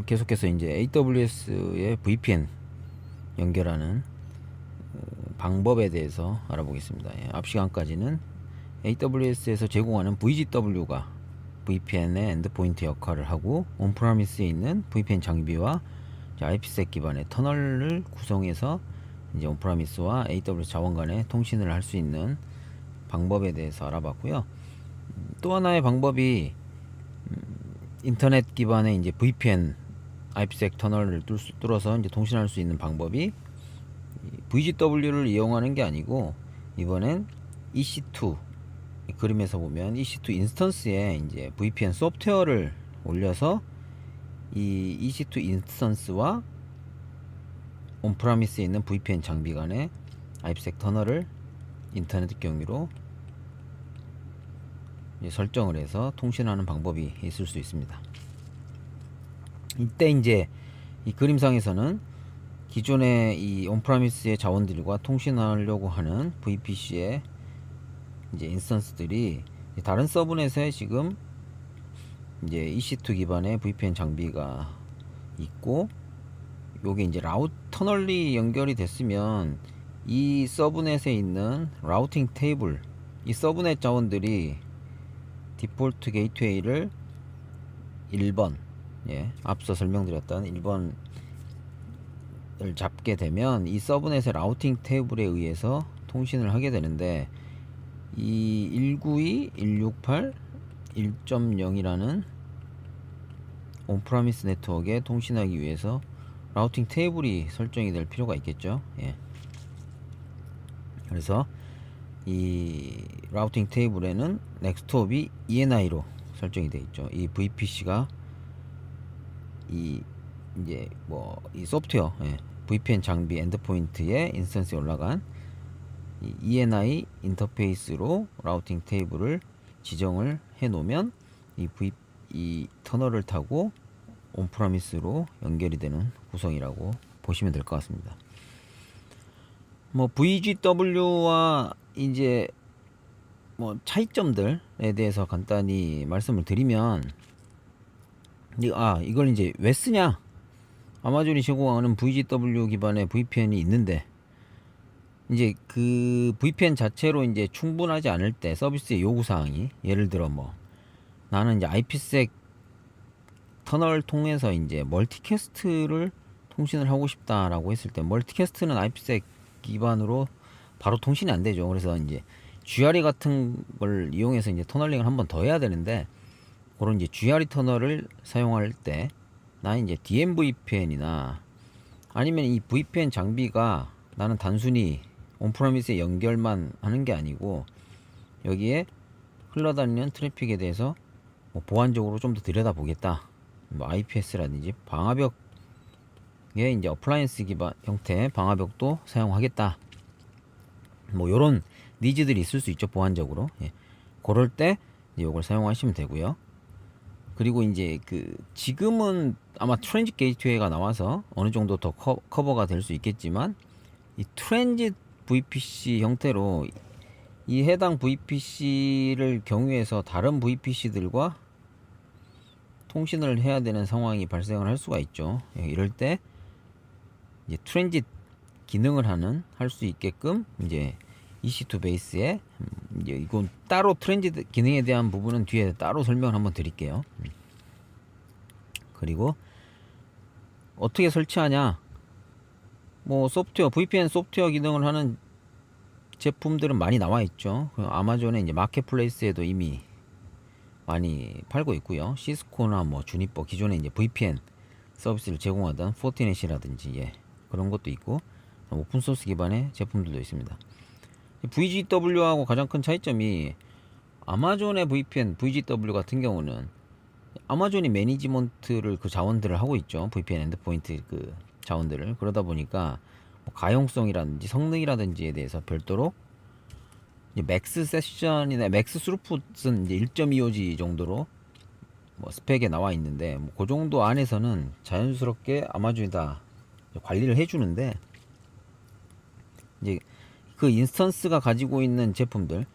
계속해서 이제 AWS의 VPN 연결하는 방법에 대해서 알아보겠습니다. 예, 앞 시간까지는 AWS에서 제공하는 VGW가 VPN의 엔드포인트 역할을 하고 온프라미스에 있는 VPN 장비와 IPsec 기반의 터널을 구성해서 이제 온프라미스와 AWS 자원 간의 통신을 할 수 있는 방법에 대해서 알아봤고요. 또 하나의 방법이 인터넷 기반의 이제 VPN IPsec 터널을 뚫어서 이제 통신할 수 있는 방법이 VGW를 이용하는 게 아니고 이번엔 EC2 그림에서 보면 EC2 인스턴스에 이제 VPN 소프트웨어를 올려서 이 EC2 인스턴스와 온프라미스에 있는 VPN 장비 간의 IPsec 터널을 인터넷 경위로 설정을 해서 통신하는 방법이 있을 수 있습니다. 이때 이제 이 그림상에서는 기존의 이 온프라미스의 자원들과 통신하려고 하는 VPC의 이제 인스턴스들이 다른 서브넷에 지금 이제 EC2 기반의 VPN 장비가 있고, 요게 이제 터널이 연결이 됐으면 이 서브넷에 있는 라우팅 테이블, 이 서브넷 자원들이 디폴트 게이트웨이를 1번, 예, 앞서 설명드렸던 1번을 잡게 되면 이 서브넷의 라우팅 테이블에 의해서 통신을 하게 되는데, 이 192, 168, 1.0이라는 온프라미스 네트워크에 통신하기 위해서 라우팅 테이블이 설정이 될 필요가 있겠죠. 예. 그래서 이 라우팅 테이블에는 넥스트홉이 ENI로 설정이 되어 있죠. 이 VPC가 이 이제 뭐 이 소프트웨어, 예, VPN 장비 엔드포인트에 인스턴스에 올라간 이 ENI 인터페이스로 라우팅 테이블을 지정을 해 놓으면 이 터널을 타고 온프라미스로 연결이 되는 구성이라고 보시면 될 것 같습니다. 뭐 VGW와 이제 뭐 차이점들에 대해서 간단히 말씀을 드리면, 이걸 이제 왜 쓰냐? 아마존이 제공하는 VGW 기반의 VPN이 있는데 이제 그 VPN 자체로 이제 충분하지 않을 때 서비스의 요구 사항이, 예를 들어 뭐 나는 이제 IPsec 터널을 통해서 이제 멀티캐스트를 통신을 하고 싶다라고 했을 때, 멀티캐스트는 IPsec 기반으로 바로 통신이 안 되죠. 그래서 이제 GRE 같은 걸 이용해서 이제 터널링을 한 번 더 해야 되는데, 그런 이제 GRE 터널을 사용할 때 나는 이제 DMVPN이나 아니면 이 VPN 장비가 나는 단순히 온프라미스에 연결만 하는 게 아니고 여기에 흘러다니는 트래픽에 대해서 뭐 보안적으로 좀 더 들여다보겠다, 뭐 IPS라든지 방화벽에 이제 어플라이언스 기반 형태의 방화벽도 사용하겠다, 뭐 요런 니즈들이 있을 수 있죠, 보안적으로. 예. 그럴 때 이걸 사용하시면 되고요. 그리고 이제 지금은 아마 트랜짓 게이트웨이가 나와서 어느 정도 더 커버가 될 수 있겠지만, 이 트랜짓 VPC 형태로 이 해당 VPC를 경유해서 다른 VPC들과 통신을 해야 되는 상황이 발생을 할 수가 있죠. 이럴 때 이제 트랜짓 기능을 할 수 있게끔 이제 EC2 베이스에 이제 이건 따로 트랜짓 기능에 대한 부분은 뒤에 따로 설명을 한번 드릴게요. 그리고 어떻게 설치하냐? 뭐 소프트웨어, VPN 소프트웨어 기능을 하는 제품들은 많이 나와 있죠. 아마존의 이제 마켓플레이스에도 이미 많이 팔고 있고요. 시스코나 뭐 주니퍼, 기존에 이제 VPN 서비스를 제공하던 포티넷이라든지, 예, 그런 것도 있고 오픈소스 기반의 제품들도 있습니다. VGW하고 가장 큰 차이점이, 아마존의 VPN, VGW 같은 경우는 아마존이 매니지먼트를 자원들을 하고 있죠. VPN 엔드포인트 자원들을. 그러다 보니까 뭐 가용성이라든지 성능이라든지에 대해서 별도로 맥스 세션이나 맥스 스루풋은 이제 1.25G 정도로 뭐 스펙에 나와 있는데, 뭐 그 정도 안에서는 자연스럽게 아마존이 다 관리를 해주는데, 이제 그 인스턴스가 가지고 있는 제품들,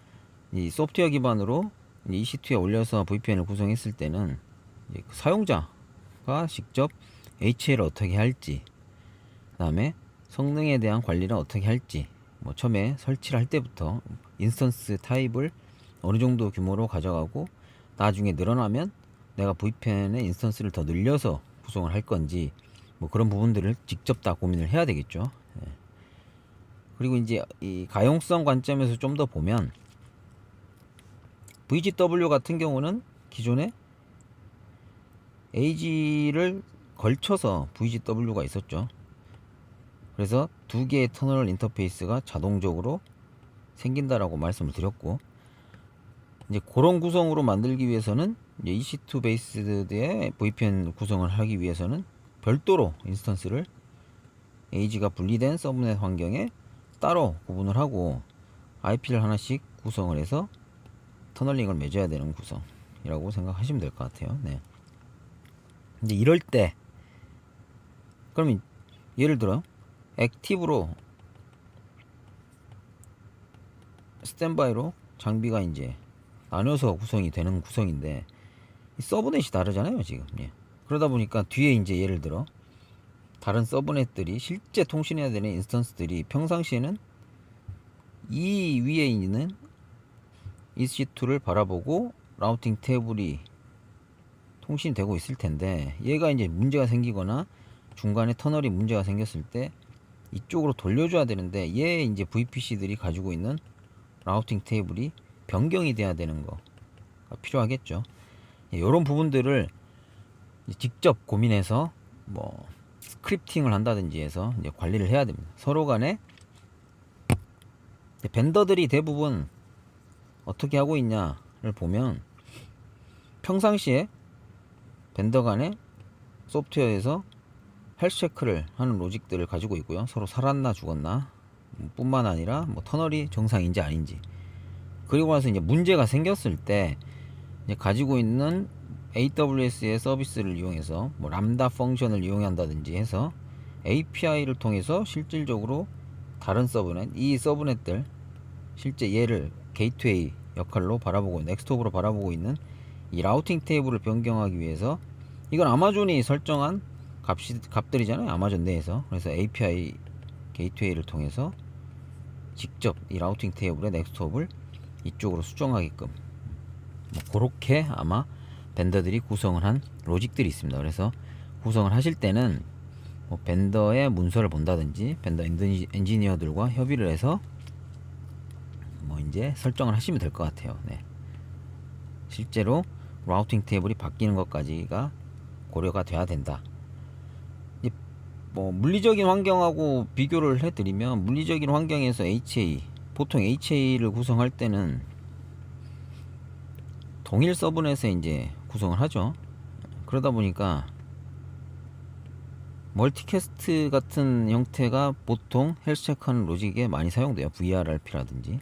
이 소프트웨어 기반으로 EC2에 올려서 VPN을 구성했을 때는 사용자가 직접 HA를 어떻게 할지, 그 다음에 성능에 대한 관리를 어떻게 할지, 뭐 처음에 설치를 할 때부터 인스턴스 타입을 어느 정도 규모로 가져가고 나중에 늘어나면 내가 VPN의 인스턴스를 더 늘려서 구성을 할 건지 뭐 그런 부분들을 직접 다 고민을 해야 되겠죠. 예. 그리고 이제 이 가용성 관점에서 좀 더 보면 VGW 같은 경우는 기존에 AG를 걸쳐서 VGW가 있었죠. 그래서 두 개의 터널 인터페이스가 자동적으로 생긴다라고 말씀을 드렸고, 이제 그런 구성으로 만들기 위해서는 이제 EC2 베이스드의 VPN 구성을 하기 위해서는 별도로 인스턴스를 AG가 분리된 서브넷 환경에 따로 구분을 하고 IP를 하나씩 구성을 해서 터널링을 맺어야 되는 구성이라고 생각하시면 될 것 같아요. 네. 이제 이럴 때 그러면 예를 들어 액티브로 스탠바이로 장비가 이제 나눠서 구성이 되는 구성인데 서브넷이 다르잖아요 지금. 예. 그러다 보니까 뒤에 이제 예를 들어 다른 서브넷들이 실제 통신해야 되는 인스턴스들이 평상시에는 이 위에 있는 EC2를 바라보고 라우팅 테이블이 통신되고 있을 텐데 얘가 이제 문제가 생기거나 중간에 터널이 문제가 생겼을 때 이쪽으로 돌려줘야 되는데 얘 이제 VPC들이 가지고 있는 라우팅 테이블이 변경이 돼야 되는 거가 필요하겠죠. 이런 부분들을 직접 고민해서 뭐 스크립팅을 한다든지 해서 이제 관리를 해야 됩니다. 서로 간에 벤더들이 대부분 어떻게 하고 있냐를 보면 평상시에 벤더 간에 소프트웨어에서 헬스 체크를 하는 로직들을 가지고 있고요. 서로 살았나 죽었나 뿐만 아니라 뭐 터널이 정상인지 아닌지, 그리고 나서 이제 문제가 생겼을 때 이제 가지고 있는 AWS의 서비스를 이용해서 뭐 람다 펑션을 이용한다든지 해서 API를 통해서 실질적으로 다른 서브넷, 이 서브넷들 실제 얘를 게이트웨이 역할로 바라보고 넥스트업으로 바라보고 있는 이 라우팅 테이블을 변경하기 위해서, 이건 아마존이 설정한 값들이잖아요, 아마존 내에서. 그래서 API 게이트웨이를 통해서 직접 이 라우팅 테이블의 넥스트업을 이쪽으로 수정하게끔 뭐 그렇게 아마 벤더들이 구성을 한 로직들이 있습니다. 그래서 구성을 하실 때는 뭐 벤더의 문서를 본다든지 벤더 엔지니어들과 협의를 해서 뭐 이제 설정을 하시면 될 것 같아요. 네. 실제로 라우팅 테이블이 바뀌는 것까지가 고려가 돼야 된다. 뭐 물리적인 환경하고 비교를 해드리면, 물리적인 환경에서 HA, 보통 HA를 구성할 때는 동일 서브넷에 이제 구성을 하죠. 그러다 보니까 멀티캐스트 같은 형태가 보통 헬스 체크하는 로직에 많이 사용돼요. VRRP라든지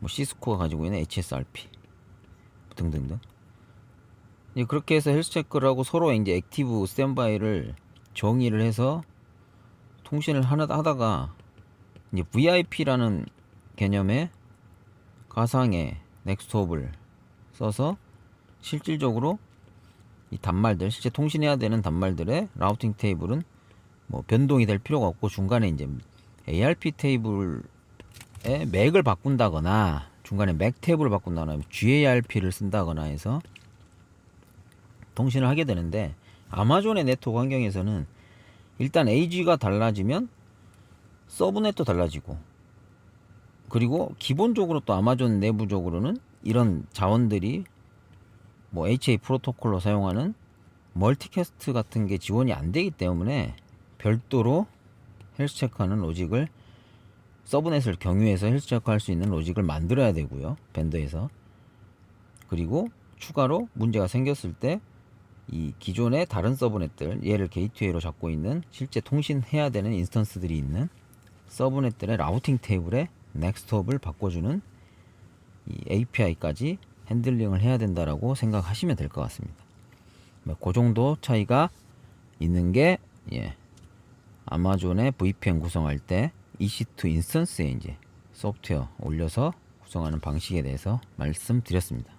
뭐 시스코가 가지고 있는 HSRP 등등등. 그렇게 해서 헬스 체크를 하고 서로 이제 액티브 스탠바이를 정의를 해서 통신을 하다가 이제 VIP라는 개념의 가상의 넥스트홉을 써서 실질적으로 이 단말들, 실제 통신해야 되는 단말들의 라우팅 테이블은 뭐 변동이 될 필요가 없고 중간에 이제 ARP 테이블의 맥을 바꾼다거나 중간에 맥 테이블을 바꾼다거나 GARP를 쓴다거나 해서 통신을 하게 되는데, 아마존의 네트워크 환경에서는 일단 AG가 달라지면 서브넷도 달라지고, 그리고 기본적으로 또 아마존 내부적으로는 이런 자원들이 뭐 HA 프로토콜로 사용하는 멀티캐스트 같은 게 지원이 안 되기 때문에 별도로 헬스 체크하는 로직을, 서브넷을 경유해서 헬스 체크할 수 있는 로직을 만들어야 되고요, 벤더에서. 그리고 추가로 문제가 생겼을 때 이 기존의 다른 서브넷들, 얘를 게이트웨이로 잡고 있는 실제 통신해야 되는 인스턴스들이 있는 서브넷들의 라우팅 테이블에 넥스트홉을 바꿔주는 이 API까지 핸들링을 해야 된다라고 생각하시면 될 것 같습니다. 그 정도 차이가 있는 게 아마존의 VPN 구성할 때 EC2 인스턴스에 이제 소프트웨어 올려서 구성하는 방식에 대해서 말씀드렸습니다.